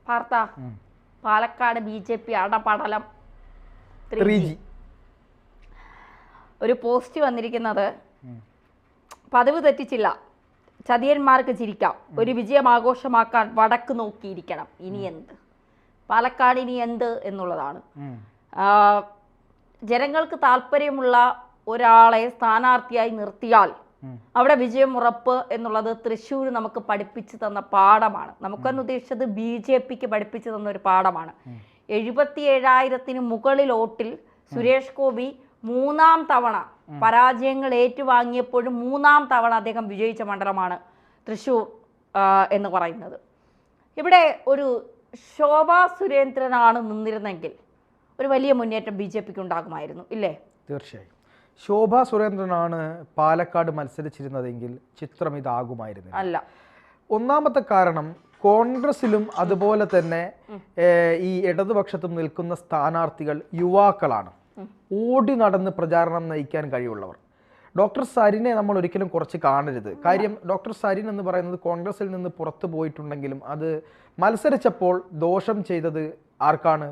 പാർത്ത Palakkad BJP അടപടലം 3G. ഒരു post വന്നിരിക്കുന്നത്, പതിവ് തെറ്റിച്ചില്ല, ചതിയന്മാർക്ക് ചിരിക്കാം, ഒരു വിജയം ആഘോഷമാക്കാൻ വടക്ക് നോക്കിയിരിക്കണം, ഇനി എന്ത്, പാലക്കാട് ഇനി എന്ത് എന്നുള്ളതാണ്. ജനങ്ങൾക്ക് താല്പര്യമുള്ള ഒരാളെ സ്ഥാനാർത്ഥിയായി നിർത്തിയാൽ അവിടെ വിജയം ഉറപ്പ് എന്നുള്ളത് തൃശ്ശൂർ നമുക്ക് പഠിപ്പിച്ചു തന്ന പാഠമാണ്. നമുക്കെന്ന് ഉദ്ദേശിച്ചത് BJPക്ക് പഠിപ്പിച്ചു തന്ന ഒരു പാഠമാണ്. 77,000-ന് മുകളിൽ വോട്ടിൽ സുരേഷ് ഗോപി 3ാം തവണ പരാജയങ്ങൾ ഏറ്റുവാങ്ങിയപ്പോഴും 3ാം തവണ അദ്ദേഹം വിജയിച്ച മണ്ഡലമാണ് തൃശ്ശൂർ എന്ന് പറയുന്നത്. ഇവിടെ ഒരു ശോഭാ സുരേന്ദ്രനാണ് നിന്നിരുന്നെങ്കിൽ ഒരു വലിയ മുന്നേറ്റം BJPക്ക് ഉണ്ടാകുമായിരുന്നു, ഇല്ലേ? തീർച്ചയായും. ശോഭാ സുരേന്ദ്രനാണ് പാലക്കാട് മത്സരിച്ചിരുന്നതെങ്കിൽ ചിത്രം ഇതാകുമായിരുന്നു അല്ല. ഒന്നാമത്തെ കാരണം, കോൺഗ്രസിലും അതുപോലെ തന്നെ ഈ ഇടതുപക്ഷത്തും നിൽക്കുന്ന സ്ഥാനാർത്ഥികൾ യുവാക്കളാണ്, ഓടി നടന്ന് പ്രചാരണം നയിക്കാൻ കഴിവുള്ളവർ. ഡോക്ടർ സരിനെ നമ്മൾ ഒരിക്കലും കുറച്ച് കാണരുത്. കാര്യം ഡോക്ടർ സരിൻ എന്ന് പറയുന്നത് കോൺഗ്രസിൽ നിന്ന് പുറത്തു പോയിട്ടുണ്ടെങ്കിലും അത് മത്സരിച്ചപ്പോൾ ദോഷം ചെയ്തത് ആർക്കാണ്?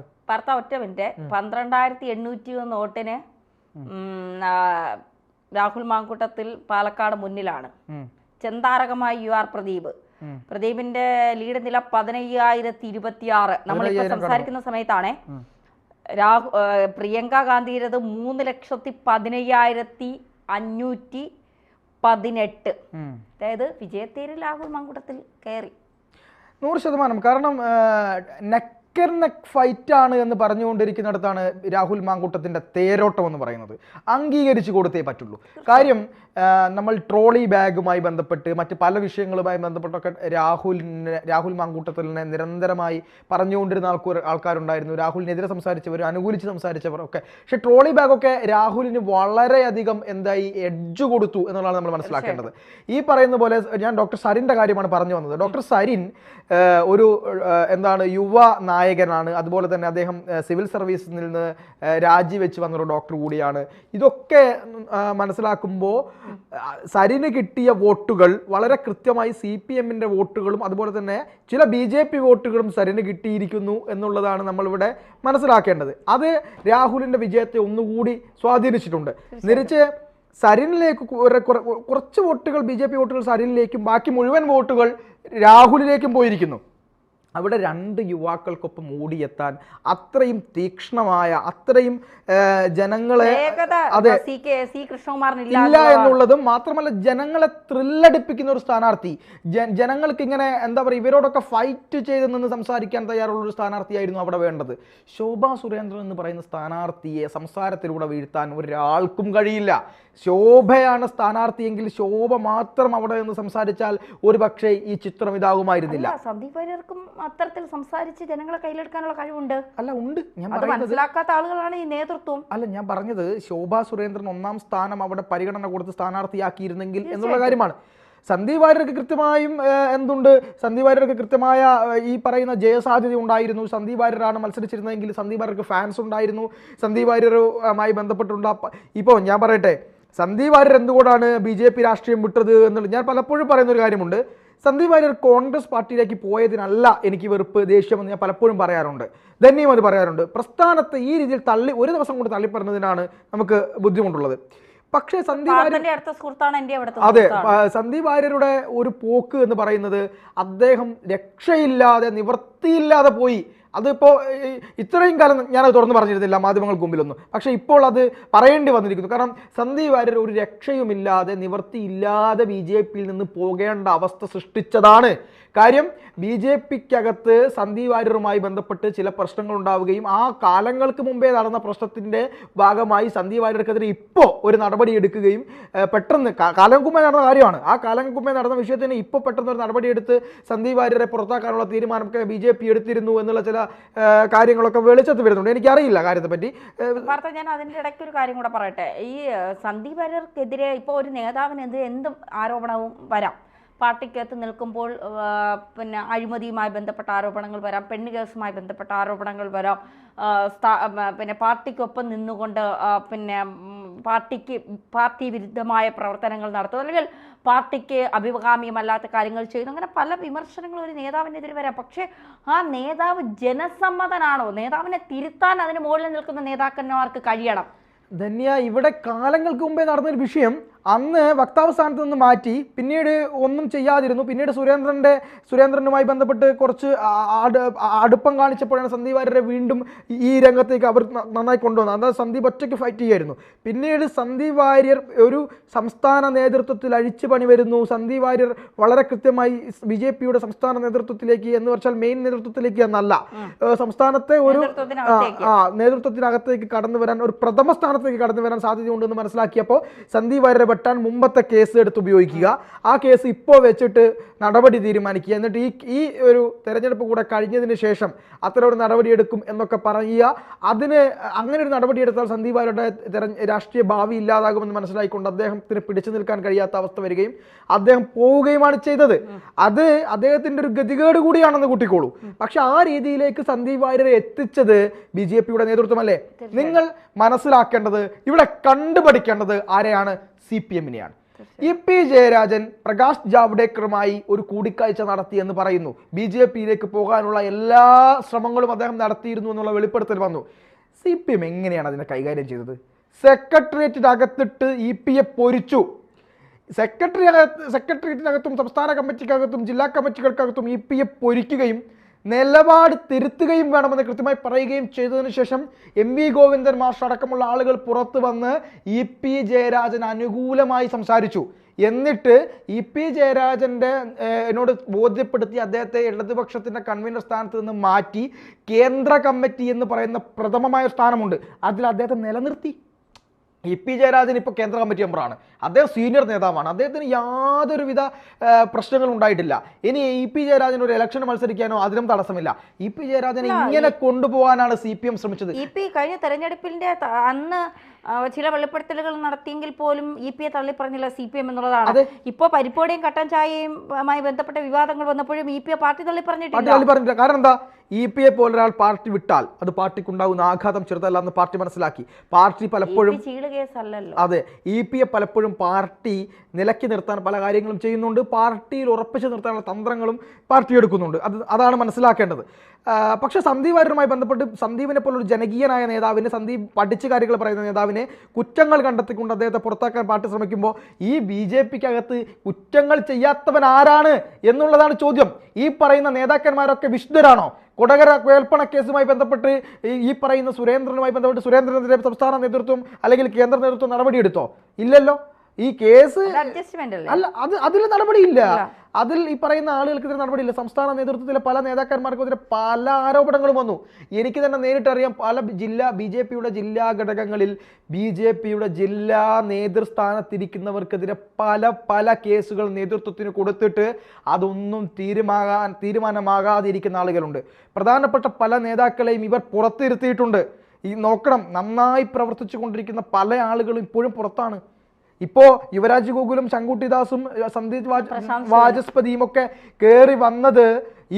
ഒറ്റ മിനിറ്റ്. 12,801 വോട്ടിന് രാഹുൽ മാങ്കൂട്ടത്തിൽ പാലക്കാട് മുന്നിലാണ്. ചെന്താരകമായി UR പ്രദീപ്. പ്രദീപിന്റെ ലീഡ് നില 15,026. നമ്മളിപ്പോ സംസാരിക്കുന്ന സമയത്താണേ പ്രിയങ്ക ഗാന്ധിയുടേത് 3,15,518. അതായത് വിജയത്തേരിൽ രാഹുൽ മാങ്കൂട്ടത്തിൽ കയറി 100%. കാരണം നെക്ക് ഫൈറ്റ് ആണ് എന്ന് പറഞ്ഞുകൊണ്ടിരിക്കുന്നിടത്താണ് രാഹുൽ മാങ്കൂട്ടത്തിന്റെ തേരോട്ടം എന്ന് പറയുന്നത്. അംഗീകരിച്ചു കൊടുത്തേ പറ്റുള്ളൂ. കാര്യം നമ്മൾ ട്രോളി ബാഗുമായി ബന്ധപ്പെട്ട് മറ്റ് പല വിഷയങ്ങളുമായി ബന്ധപ്പെട്ടൊക്കെ രാഹുൽ മാങ്കൂട്ടത്തിനെ നിരന്തരമായി പറഞ്ഞുകൊണ്ടിരുന്ന ആൾക്കാരുണ്ടായിരുന്നു. രാഹുലിനെതിരെ സംസാരിച്ചവർ, അനുകൂലിച്ച് സംസാരിച്ചവർ ഒക്കെ. പക്ഷെ ട്രോളി ബാഗൊക്കെ രാഹുലിന് വളരെയധികം എഡ്ജ് കൊടുത്തു എന്നുള്ളതാണ് നമ്മൾ മനസ്സിലാക്കേണ്ടത്. ഈ പറയുന്ന പോലെ ഞാൻ ഡോക്ടർ സരിന്റെ കാര്യമാണ് പറഞ്ഞു വന്നത്. ഡോക്ടർ സരിൻ ഒരു യുവ നായകനാണ്. അതുപോലെ തന്നെ അദ്ദേഹം സിവിൽ സർവീസിൽ നിന്ന് രാജിവെച്ച് വന്നൊരു ഡോക്ടർ കൂടിയാണ്. ഇതൊക്കെ മനസ്സിലാക്കുമ്പോൾ സരിന് കിട്ടിയ വോട്ടുകൾ വളരെ കൃത്യമായി CPMന്റെ വോട്ടുകളും അതുപോലെ തന്നെ ചില BJP വോട്ടുകളും സരിന് കിട്ടിയിരിക്കുന്നു എന്നുള്ളതാണ് നമ്മളിവിടെ മനസ്സിലാക്കേണ്ടത്. അത് രാഹുലിന്റെ വിജയത്തെ ഒന്നുകൂടി സ്വാധീനിച്ചിട്ടുണ്ട്. തിരിച്ച് സരിനിലേക്ക് കുറച്ച് വോട്ടുകൾ BJP വോട്ടുകൾ സരിനിലേക്കും ബാക്കി മുഴുവൻ വോട്ടുകൾ രാഹുലിലേക്കും പോയിരിക്കുന്നു. അവിടെ 2 യുവാക്കൾക്കൊപ്പം ഓടിയെത്താൻ അത്രയും തീക്ഷ്ണമായ, അത്രയും ജനങ്ങളെ ഇല്ല എന്നുള്ളതും മാത്രമല്ല, ജനങ്ങളെ ത്രില്ലടിപ്പിക്കുന്ന ഒരു സ്ഥാനാർത്ഥി, ജനങ്ങൾക്ക് ഇങ്ങനെ ഇവരോടൊക്കെ ഫൈറ്റ് ചെയ്ത് നിന്ന് സംസാരിക്കാൻ തയ്യാറുള്ള ഒരു സ്ഥാനാർത്ഥിയായിരുന്നു അവിടെ വേണ്ടത്. ശോഭാ സുരേന്ദ്രൻ എന്ന് പറയുന്ന സ്ഥാനാർത്ഥിയെ സംസാരത്തിലൂടെ വീഴ്ത്താൻ ഒരാൾക്കും കഴിയില്ല. ശോഭയാണ് സ്ഥാനാർത്ഥിയെങ്കിൽ ശോഭ മാത്രം അവിടെ നിന്ന് സംസാരിച്ചാൽ ഒരു പക്ഷേ ഈ ചിത്രം ഇതാകുമായിരുന്നില്ല. സന്ദീപ് വാര്യർക്കും അത്തരത്തിൽ സംസാരിച്ച് ജനങ്ങളെ കയ്യിലെടുക്കാനുള്ള കഴിവുണ്ട്. അല്ല, ഉണ്ട്. ഞാൻ മനസ്സിലാക്കാത്ത ആളുകളാണ് ഈ നേതൃത്വം. അല്ല, ഞാൻ പറഞ്ഞത് ശോഭാ സുരേന്ദ്രൻ 1ാം സ്ഥാനം അവിടെ പരിഗണന കൊടുത്ത് സ്ഥാനാർത്ഥിയാക്കിയിരുന്നെങ്കിൽ എന്നുള്ള കാര്യമാണ്. സന്ദീപ് വാര്യർക്ക് കൃത്യമായും സന്ദീപ് വാര്യർക്ക് കൃത്യമായ ഈ പറയുന്ന ജയസാധ്യത ഉണ്ടായിരുന്നു. സന്ദീപ് വാര്യരാണ് മത്സരിച്ചിരുന്നതെങ്കിൽ സന്ദീപ് വാര്യർക്ക് ഫാൻസ് ഉണ്ടായിരുന്നു. സന്ദീപ് വാര്യരുമായി ബന്ധപ്പെട്ടുള്ള ഇപ്പോൾ ഞാൻ പറയട്ടെ, സന്ദീപ് വാര്യർ എന്തുകൊണ്ടാണ് BJP രാഷ്ട്രീയം വിട്ടത് എന്നുള്ളത് ഞാൻ പലപ്പോഴും പറയുന്നൊരു കാര്യമുണ്ട്. സന്ദീപ് വാര്യർ കോൺഗ്രസ് പാർട്ടിയിലേക്ക് പോയതിനല്ല എനിക്ക് വെറുപ്പ്, ദേഷ്യമെന്ന് ഞാൻ പലപ്പോഴും പറയാറുണ്ട്. ധന്യം അത് പറയാറുണ്ട്. പ്രസ്ഥാനത്തെ ഈ രീതിയിൽ ഒരു ദിവസം കൊണ്ട് തള്ളിപ്പറഞ്ഞതിനാണ് നമുക്ക് ബുദ്ധിമുട്ടുള്ളത്. പക്ഷേ സന്ദീപ് വാര്യരുടെ ഒരു പോക്ക് എന്ന് പറയുന്നത് അദ്ദേഹം രക്ഷയില്ലാതെ നിവൃത്തിയില്ലാതെ പോയി. അതിപ്പോൾ ഇത്രയും കാലം ഞാനത് തുറന്നു പറഞ്ഞിരുന്നില്ല മാധ്യമങ്ങൾക്ക് മുമ്പിലൊന്നും. പക്ഷേ ഇപ്പോൾ അത് പറയേണ്ടി വന്നിരിക്കുന്നു. കാരണം സന്ദീപ് വാര്യർ ഒരു രക്ഷയുമില്ലാതെ നിവൃത്തിയില്ലാതെ BJPയിൽ നിന്ന് പോകേണ്ട അവസ്ഥ സൃഷ്ടിച്ചതാണ്. കാര്യം BJPക്കകത്ത് സന്ദീപ് വാര്യരുമായി ബന്ധപ്പെട്ട് ചില പ്രശ്നങ്ങൾ ഉണ്ടാവുകയും ആ കാലങ്ങൾക്ക് മുമ്പേ നടന്ന പ്രശ്നത്തിൻ്റെ ഭാഗമായി സന്ദീപ് വാര്യർക്കെതിരെ ഇപ്പോൾ ഒരു നടപടി എടുക്കുകയും പെട്ടെന്ന് കാലങ്ങൾക്ക് മുമ്പേ നടന്ന കാര്യമാണ്. ആ കാലങ്ങൾക്ക് മുമ്പേ നടന്ന വിഷയത്തിന് ഇപ്പോൾ പെട്ടെന്ന് ഒരു നടപടിയെടുത്ത് സന്ദീപ് വാര്യരെ പുറത്താക്കാനുള്ള തീരുമാനമൊക്കെ BJP എടുത്തിരുന്നു എന്നുള്ള ചില കാര്യങ്ങളൊക്കെ വെളിച്ചത്ത് വരുന്നുണ്ട്. എനിക്കറിയില്ല കാര്യത്തെ പറ്റി. ഞാൻ അതിൻ്റെ ഇടയ്ക്ക് ഒരു കാര്യം കൂടെ പറയട്ടെ. ഈ സന്ദീപ് വാര്യർക്കെതിരെ ഇപ്പോൾ ഒരു നേതാവിനെതിരെ എന്ത് ആരോപണവും വരാം. പാർട്ടിക്കകത്ത് നിൽക്കുമ്പോൾ പിന്നെ അഴിമതിയുമായി ബന്ധപ്പെട്ട ആരോപണങ്ങൾ വരാം, പെണ്ണ് കേസുമായി ബന്ധപ്പെട്ട ആരോപണങ്ങൾ വരാം, പിന്നെ പാർട്ടിക്കൊപ്പം നിന്നുകൊണ്ട് പിന്നെ പാർട്ടി വിരുദ്ധമായ പ്രവർത്തനങ്ങൾ നടത്തുന്നു, അല്ലെങ്കിൽ പാർട്ടിക്ക് അഭികാമ്യമല്ലാത്ത കാര്യങ്ങൾ ചെയ്യുന്നു, അങ്ങനെ പല വിമർശനങ്ങളും ഒരു നേതാവിനെതിരെ വരാം. പക്ഷേ ആ നേതാവ് ജനസമ്മതനാണോ? നേതാവിനെ തിരുത്താൻ അതിന് മുകളിൽ നിൽക്കുന്ന നേതാക്കന്മാർക്ക് കഴിയണം. ധന്യ, ഇവിടെ കാലങ്ങൾക്ക് മുമ്പേ നടന്നൊരു വിഷയം, അന്ന് വക്താവ് സ്ഥാനത്ത് നിന്ന് മാറ്റി പിന്നീട് ഒന്നും ചെയ്യാതിരുന്നു. പിന്നീട് സുരേന്ദ്രനുമായി ബന്ധപ്പെട്ട് കുറച്ച് അടുപ്പം കാണിച്ചപ്പോഴാണ് സന്ദീപ് വാര്യരെ വീണ്ടും ഈ രംഗത്തേക്ക് അവർ നന്നായി കൊണ്ടുവന്നത്. അതായത് സന്ദീപ് ഒറ്റയ്ക്ക് ഫൈറ്റ് ചെയ്യായിരുന്നു. പിന്നീട് സന്ദീപ് വാര്യർ ഒരു സംസ്ഥാന നേതൃത്വത്തിൽ അഴിച്ചുപണി വരുന്നു. സന്ദീപ് വാര്യർ വളരെ കൃത്യമായി BJPയുടെ സംസ്ഥാന നേതൃത്വത്തിലേക്ക്, എന്ന് വെച്ചാൽ മെയിൻ നേതൃത്വത്തിലേക്ക് എന്നല്ല, സംസ്ഥാനത്തെ ഒരു നേതൃത്വത്തിനകത്തേക്ക് കടന്നു വരാൻ, ഒരു പ്രഥമ സ്ഥാനത്തേക്ക് കടന്നു വരാൻ സാധ്യതയുണ്ടെന്ന് മനസ്സിലാക്കിയപ്പോൾ സന്ദീപ് വാര്യരെ വെട്ടാൻ മുമ്പത്തെ കേസ് എടുത്ത് ഉപയോഗിക്കുക. ആ കേസ് ഇപ്പോൾ വെച്ചിട്ട് നടപടി തീരുമാനിക്കുക. എന്നിട്ട് ഈ ഒരു തെരഞ്ഞെടുപ്പ് കൂടെ കഴിഞ്ഞതിന് ശേഷം അത്തരം ഒരു നടപടി എടുക്കും എന്നൊക്കെ പറയുക. അങ്ങനെ ഒരു നടപടി എടുത്താൽ സന്ദീപ് വാര്യരുടെ രാഷ്ട്രീയ ഭാവി ഇല്ലാതാകുമെന്ന് മനസ്സിലായിക്കൊണ്ട് അദ്ദേഹത്തിന് പിടിച്ചു നിൽക്കാൻ കഴിയാത്ത അവസ്ഥ വരികയും അദ്ദേഹം പോവുകയുമാണ് ചെയ്തത്. അത് അദ്ദേഹത്തിന്റെ ഒരു ഗതികേട് കൂടിയാണെന്ന് കൂട്ടിക്കോളൂ. പക്ഷെ ആ രീതിയിലേക്ക് സന്ദീപ് വാര്യരെ എത്തിച്ചത് BJPയുടെ നേതൃത്വമല്ലേ? നിങ്ങൾ മനസ്സിലാക്കേണ്ടത്, ഇവിടെ കണ്ടുപഠിക്കേണ്ടത് ആരെയാണ്? CPM-നെയാണ്. EP ജയരാജൻ പ്രകാശ് ജാവ്ദേക്കറുമായി ഒരു കൂടിക്കാഴ്ച നടത്തി എന്ന് പറയുന്നു. BJPയിലേക്ക് പോകാനുള്ള എല്ലാ ശ്രമങ്ങളും അദ്ദേഹം നടത്തിയിരുന്നു എന്നുള്ള വെളിപ്പെടുത്തൽ വന്നു. CPM എങ്ങനെയാണ് അതിനെ കൈകാര്യം ചെയ്തത്? സെക്രട്ടേറിയറ്റിനകത്തിട്ട് EP-യെ പൊരിച്ചു. സെക്രട്ടേറിയറ്റിനകത്തും സംസ്ഥാന കമ്മിറ്റിക്കകത്തും ജില്ലാ കമ്മിറ്റികൾക്കകത്തും EP-യെ പൊരിക്കുകയും നിലപാട് തിരുത്തുകയും വേണമെന്ന് കൃത്യമായി പറയുകയും ചെയ്തതിനു ശേഷം MV ഗോവിന്ദൻ മാസ്റ്റർ അടക്കമുള്ള ആളുകൾ പുറത്തു വന്ന് EP ജയരാജൻ അനുകൂലമായി സംസാരിച്ചു. എന്നിട്ട് EP ജയരാജന്റെ എന്നോട് ബോധ്യപ്പെടുത്തി അദ്ദേഹത്തെ ഇടതുപക്ഷത്തിന്റെ കൺവീനർ സ്ഥാനത്ത് നിന്ന് മാറ്റി കേന്ദ്ര കമ്മിറ്റി എന്ന് പറയുന്ന പ്രഥമമായ സ്ഥാനമുണ്ട്, അതിൽ അദ്ദേഹത്തെ നിലനിർത്തി. EP ജയരാജൻ ഇപ്പോൾ കേന്ദ്ര കമ്മിറ്റി മെമ്പറാണ്. അദ്ദേഹം സീനിയർ നേതാവാണ്. അദ്ദേഹത്തിന് യാതൊരുവിധ പ്രശ്നങ്ങളും ഉണ്ടായിട്ടില്ല. ഇനി EP ജയരാജൻ ഒരു ഇലക്ഷൻ മത്സരിക്കാനോ അതിനും തടസ്സമില്ല. EP ജയരാജനെ ഇങ്ങനെ കൊണ്ടുപോകാനാണ് CPM ശ്രമിച്ചത്. EP കഴിഞ്ഞ തെരഞ്ഞെടുപ്പിന്റെ അന്ന് ചില വെളിപ്പെടുത്തലുകൾ നടത്തിയെങ്കിൽ പോലും EP-യെ തള്ളി പറഞ്ഞില്ല CPM എന്നുള്ളതാണ്. ഇപ്പോൾ പരിപ്പോടെയും കട്ടൻ ചായയുമായി ബന്ധപ്പെട്ട വിവാദങ്ങൾ വന്നപ്പോഴും EP-യെ പാർട്ടി തള്ളി പറഞ്ഞിട്ടില്ല. കാരണം എന്താ? EP-യെ പോലൊരാൾ പാർട്ടി വിട്ടാൽ അത് പാർട്ടിക്കുണ്ടാകുന്ന ആഘാതം ചെറുതല്ല എന്ന് പാർട്ടി മനസ്സിലാക്കി. പാർട്ടി പലപ്പോഴും അതെ, EP-യെ പലപ്പോഴും പാർട്ടി നിലയ്ക്ക് നിർത്താൻ പല കാര്യങ്ങളും ചെയ്യുന്നുണ്ട്. പാർട്ടിയിൽ ഉറപ്പിച്ചു നിർത്താനുള്ള തന്ത്രങ്ങളും പാർട്ടി എടുക്കുന്നുണ്ട്. അതാണ് മനസ്സിലാക്കേണ്ടത്. പക്ഷെ സന്ദീപ് വാര്യരുമായി ബന്ധപ്പെട്ട് സന്ദീപിനെ പോലൊരു ജനകീയനായ നേതാവിനെ, സന്ദീപ് പഠിച്ച കാര്യങ്ങൾ പറയുന്ന നേതാവിനെ കുറ്റങ്ങൾ കണ്ടെത്തിക്കൊണ്ട് അദ്ദേഹത്തെ പുറത്താക്കാൻ പാർട്ടി ശ്രമിക്കുമ്പോൾ ഈ BJPക്കകത്ത് കുറ്റങ്ങൾ ചെയ്യാത്തവൻ ആരാണ് എന്നുള്ളതാണ് ചോദ്യം. ഈ പറയുന്ന നേതാക്കന്മാരൊക്കെ വിശുദ്ധരാണോ? കൊടകര കുഴൽപ്പണ കേസുമായി ബന്ധപ്പെട്ട് ഈ പറയുന്ന സുരേന്ദ്രനുമായി ബന്ധപ്പെട്ട് സുരേന്ദ്രനെതിരെ സംസ്ഥാന നേതൃത്വം അല്ലെങ്കിൽ കേന്ദ്ര നേതൃത്വം നടപടിയെടുത്തോ? ഇല്ലല്ലോ. ഈ കേസ് അല്ല, അതിൽ നടപടിയില്ല. അതിൽ ഈ പറയുന്ന ആളുകൾക്കെതിരെ നടപടിയില്ല. സംസ്ഥാന നേതൃത്വത്തിലെ പല നേതാക്കന്മാർക്കെതിരെ പല ആരോപണങ്ങളും വന്നു. എനിക്ക് തന്നെ നേരിട്ടറിയാം. പല BJPയുടെ ജില്ലാ ഘടകങ്ങളിൽ BJPയുടെ ജില്ലാ നേതൃസ്ഥാനത്തിരിക്കുന്നവർക്കെതിരെ പല കേസുകൾ നേതൃത്വത്തിന് കൊടുത്തിട്ട് അതൊന്നും തീരുമാനമാകാതിരിക്കുന്ന ആളുകളുണ്ട്. പ്രധാനപ്പെട്ട പല നേതാക്കളെയും ഇവർ പുറത്തിരുത്തിയിട്ടുണ്ട്. ഈ നോക്കണം, നന്നായി പ്രവർത്തിച്ചു കൊണ്ടിരിക്കുന്ന പല ആളുകളും ഇപ്പോഴും പുറത്താണ്. ഇപ്പോൾ യുവരാജ് ഗോകുലും ശങ്കുട്ടിദാസും സന്ദീപ് വാചസ്പതിയും ഒക്കെ കയറി വന്നത്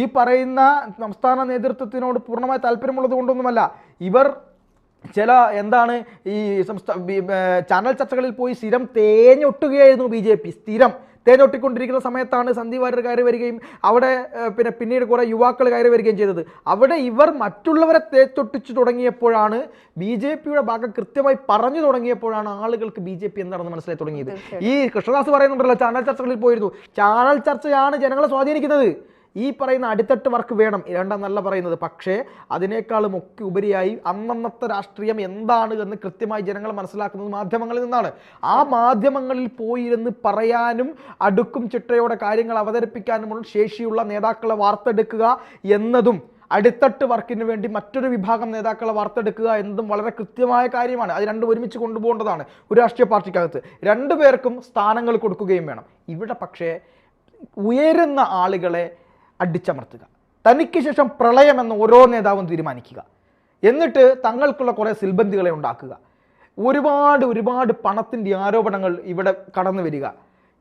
ഈ പറയുന്ന സംസ്ഥാന നേതൃത്വത്തിനോട് പൂർണ്ണമായി താല്പര്യമുള്ളത് കൊണ്ടൊന്നുമല്ല. ഇവർ ചില ഈ ചാനൽ ചർച്ചകളിൽ പോയി സ്ഥിരം തേഞ്ഞൊട്ടുകയായിരുന്നു BJP. സ്ഥിരം തേഞ്ഞൊട്ടിക്കൊണ്ടിരിക്കുന്ന സമയത്താണ് സന്ദീപ് വാര്യർ കയറി വരികയും അവിടെ പിന്നീട് കുറെ യുവാക്കൾ കയറി വരികയും ചെയ്തത്. അവിടെ ഇവർ മറ്റുള്ളവരെ തേച്ചൊട്ടിച്ചു തുടങ്ങിയപ്പോഴാണ്, BJPയുടെ ഭാഗം കൃത്യമായി പറഞ്ഞു തുടങ്ങിയപ്പോഴാണ് ആളുകൾക്ക് BJP എന്താണെന്ന് മനസ്സിലായി തുടങ്ങിയത്. ഈ കൃഷ്ണദാസ് പറയുന്നുണ്ടല്ലോ, ചാനൽ ചർച്ചകളിൽ പോയിരുന്നു. ചാനൽ ചർച്ചയാണ് ജനങ്ങളെ സ്വാധീനിക്കുന്നത്. ഈ പറയുന്ന അടിത്തട്ട് വർക്ക് വേണം, രണ്ടെന്നല്ല പറയുന്നത്. പക്ഷേ അതിനേക്കാളും ഒക്കെ ഉപരിയായി അന്നന്നത്തെ രാഷ്ട്രീയം എന്താണ് എന്ന് കൃത്യമായി ജനങ്ങൾ മനസ്സിലാക്കുന്നത് മാധ്യമങ്ങളിൽ നിന്നാണ്. ആ മാധ്യമങ്ങളിൽ പോയിരുന്ന് പറയാനും അടുക്കും ചിട്ടയോടെ കാര്യങ്ങൾ അവതരിപ്പിക്കാനുമുള്ള ശേഷിയുള്ള നേതാക്കളെ വാർത്തെടുക്കുക എന്നതും, അടിത്തട്ട് വർക്കിന് വേണ്ടി മറ്റൊരു വിഭാഗം നേതാക്കളെ വാർത്തെടുക്കുക എന്നതും വളരെ കൃത്യമായ കാര്യമാണ്. അത് രണ്ടും ഒരുമിച്ച് കൊണ്ടുപോകേണ്ടതാണ് ഒരു രാഷ്ട്രീയ പാർട്ടിക്കകത്ത്. രണ്ടുപേർക്കും സ്ഥാനങ്ങൾ കൊടുക്കുകയും വേണം. ഇവിടെ പക്ഷേ ഉയരുന്ന ആളുകളെ അടിച്ചമർത്തുക, തനിക്ക് ശേഷം പ്രളയമെന്ന് ഓരോ നേതാവും തീരുമാനിക്കുക, എന്നിട്ട് തങ്ങൾക്കുള്ള കുറേ സിൽബന്തികളെ ഉണ്ടാക്കുക, ഒരുപാട് പണത്തിൻ്റെ ആരോപണങ്ങൾ ഇവിടെ കടന്നു വരിക.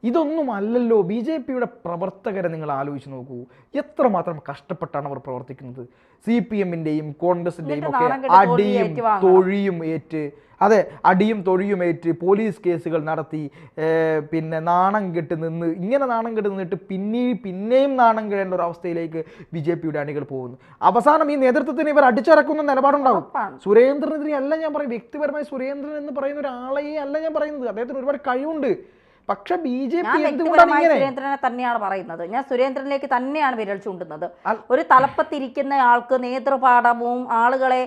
ഇതൊന്നും അല്ലല്ലോ. ബി ജെ പിയുടെ പ്രവർത്തകരെ നിങ്ങൾ ആലോചിച്ച് നോക്കൂ, എത്രമാത്രം കഷ്ടപ്പെട്ടാണ് അവർ പ്രവർത്തിക്കുന്നത്. CPM-ന്റെയും കോൺഗ്രസിന്റെയും ഒക്കെ അടിയും തൊഴിയും ഏറ്റ്, അതെ, അടിയും തൊഴിയും ഏറ്റ് പോലീസ് കേസുകൾ നടത്തി, പിന്നെ നാണം കെട്ട് നിന്ന്, ഇങ്ങനെ നാണം കെട്ട് നിന്നിട്ട് പിന്നെയും നാണം കെടേണ്ട ഒരു അവസ്ഥയിലേക്ക് BJP-യുടെ അണികൾ പോകുന്നു. അവസാനം ഈ നേതൃത്വത്തിന് ഇവർ അടിച്ചിറക്കുന്ന നിലപാടുണ്ടാകും. സുരേന്ദ്രനെതിരെ അല്ല ഞാൻ പറയും, വ്യക്തിപരമായി സുരേന്ദ്രൻ എന്ന് പറയുന്ന ഒരാളെയെ അല്ല ഞാൻ പറയുന്നത്, അദ്ദേഹത്തിന് ഒരുപാട് കഴിവുണ്ട്. പക്ഷെ BJP എന്തുകൊണ്ടാണ് ഇങ്ങനെ? സുരേന്ദ്രനെ തന്നെയാണ് പറയുന്നത്, ഞാൻ സുരേന്ദ്രനിലേക്ക് തന്നെയാണ് വിരൽ ചൂണ്ടുന്നത്. ഒരു തലപ്പത്തിരിക്കുന്ന ആൾക്ക് നേതൃപാഠവും ആളുകളെ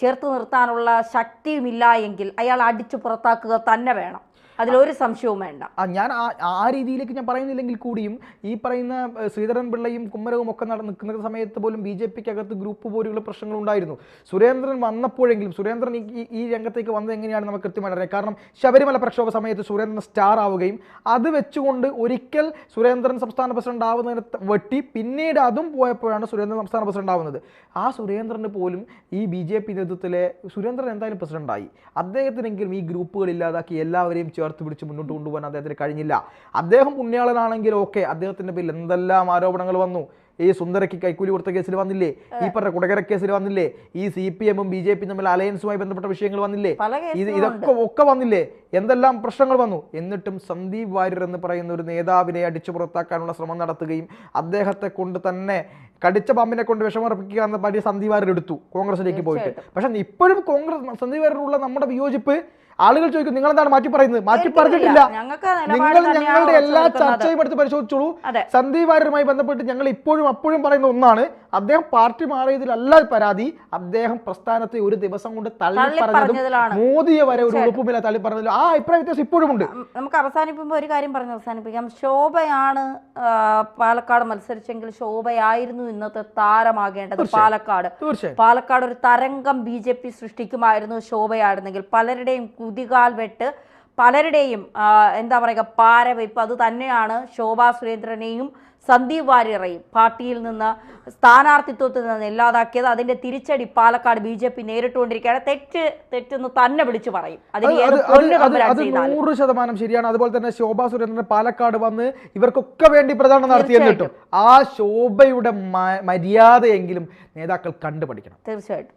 ചേർത്ത് നിർത്താനുള്ള ശക്തിയുമില്ല എങ്കിൽ അയാൾ അടിച്ചു പുറത്താക്കുക തന്നെ വേണം, അതിലൊരു സംശയവും വേണ്ട. ഞാൻ ആ രീതിയിലേക്ക് ഞാൻ പറയുന്നില്ലെങ്കിൽ കൂടിയും ഈ പറയുന്ന ശ്രീധരൻ പിള്ളയും കുമ്മരവും ഒക്കെ നിൽക്കുന്ന സമയത്ത് പോലും BJP-ക്ക് അകത്ത് ഗ്രൂപ്പ് പോലുള്ള പ്രശ്നങ്ങൾ ഉണ്ടായിരുന്നു. സുരേന്ദ്രൻ വന്നപ്പോഴെങ്കിലും, സുരേന്ദ്രൻ ഈ രംഗത്തേക്ക് വന്നത് എങ്ങനെയാണ് നമുക്ക് കൃത്യമായി അറിയാം. കാരണം ശബരിമല പ്രക്ഷോഭ സമയത്ത് സുരേന്ദ്രൻ സ്റ്റാർ ആവുകയും അത് വെച്ചുകൊണ്ട് ഒരിക്കൽ സുരേന്ദ്രൻ സംസ്ഥാന പ്രസിഡന്റ് ആവുന്നതിനെ വെട്ടി പിന്നീട് അതും പോയപ്പോഴാണ് സുരേന്ദ്രൻ സംസ്ഥാന പ്രസിഡന്റ് ആവുന്നത്. ആ സുരേന്ദ്രന് പോലും ഈ BJP നേതൃത്വത്തിലെ സുരേന്ദ്രൻ എന്തായാലും പ്രസിഡന്റായി, അദ്ദേഹത്തിനെങ്കിലും ഈ ഗ്രൂപ്പുകൾ ഇല്ലാതാക്കി എല്ലാവരെയും ചേർത്ത് പിടിച്ച് മുന്നോട്ട് കൊണ്ടുപോകാൻ അദ്ദേഹത്തിന് കഴിഞ്ഞില്ല. അദ്ദേഹം പുണ്യാളനാണെങ്കിൽ ഓക്കെ, അദ്ദേഹത്തിന്റെ പേരിൽ എന്തെല്ലാം ആരോപണങ്ങൾ വന്നു. ഈ സുന്ദരയ്ക്ക് കൈക്കൂലി കൊടുത്ത കേസിൽ വന്നില്ലേ, ഈ പറഞ്ഞ കുടകര കേസിൽ വന്നില്ലേ, ഈ CPM-ഉം BJP-യും തമ്മിൽ അലയൻസുമായി ബന്ധപ്പെട്ട വിഷയങ്ങൾ വന്നില്ലേ, ഇതൊക്കെ വന്നില്ലേ, എന്തെല്ലാം പ്രശ്നങ്ങൾ വന്നു. എന്നിട്ടും സന്ദീപ് വാര്യർ എന്ന് പറയുന്ന ഒരു നേതാവിനെ അടിച്ചു പുറത്താക്കാനുള്ള ശ്രമം നടത്തുകയും അദ്ദേഹത്തെ കൊണ്ട് തന്നെ കടിച്ച പാമ്പിനെ കൊണ്ട് വിഷമർപ്പിക്കുക എന്ന പരി സന്ദീപ് വാര്യർ എടുത്തു കോൺഗ്രസിലേക്ക് പോയിട്ട്. പക്ഷെ ഇപ്പോഴും കോൺഗ്രസ് സന്ദീപ് വാര്യരുള്ള നമ്മുടെ വിയോജിപ്പ് ആളുകൾ ചോദിക്കും, നിങ്ങൾ എന്താണ് മാറ്റി പറയുന്നത്? മാറ്റി പറഞ്ഞിട്ടില്ല. നിങ്ങൾ ഞങ്ങളുടെ എല്ലാ ചർച്ചയും എടുത്ത് പരിശോധിച്ചോളൂ. സന്ദീപ് വാര്യരുമായി ബന്ധപ്പെട്ട് ഞങ്ങൾ ഇപ്പോഴും അപ്പോഴും പറയുന്ന ഒന്നാണ്, അദ്ദേഹം പാർട്ടി മാറിയതിലല്ല പരാതി, അദ്ദേഹം പ്രസ്ഥാനത്തെ ഒരു ദിവസം കൊണ്ട് തള്ളി പറഞ്ഞതും മോദിയെ വരെ ഒരു ഉറപ്പുമില്ല തള്ളി പറഞ്ഞതിലും ആ അഭിപ്രായ വ്യത്യാസം ഇപ്പോഴും ഉണ്ട്. നമുക്ക് അവസാനിപ്പിക്കുമ്പോൾ ഒരു കാര്യം പറഞ്ഞ് അവസാനിപ്പിക്കാം. ശോഭയാണ് പാലക്കാട് മത്സരിച്ചെങ്കിൽ ശോഭയായിരുന്നു ഇന്നത്തെ താരമാകേണ്ടത്. പാലക്കാട് ഒരു തരംഗം BJP സൃഷ്ടിക്കുമായിരുന്നു ശോഭയായിരുന്നെങ്കിൽ. പലരുടെയും കുതികാൽ വെട്ട്, പലരുടെയും എന്താ പറയുക പാരവയ്പ്, അത് തന്നെയാണ് ശോഭാ സുരേന്ദ്രനെയും സന്ദീപ് വാര്യറെയും പാർട്ടിയിൽ നിന്ന് സ്ഥാനാർത്ഥിത്വത്തിൽ നിന്ന് ഇല്ലാതാക്കിയത്. അതിന്റെ തിരിച്ചടി പാലക്കാട് BJP നേരിട്ടുകൊണ്ടിരിക്കുകയാണ്. തെറ്റെന്ന് തന്നെ വിളിച്ചു പറയും. അത് 100% ശരിയാണ്. അതുപോലെ തന്നെ ശോഭാ സുരേന്ദ്രൻ പാലക്കാട് വന്ന് ഇവർക്കൊക്കെ വേണ്ടി പ്രചാരണം നടത്തിയെന്ന് കിട്ടും. ആ ശോഭയുടെ മര്യാദയെങ്കിലും നേതാക്കൾ കണ്ടുപഠിക്കണം. തീർച്ചയായിട്ടും.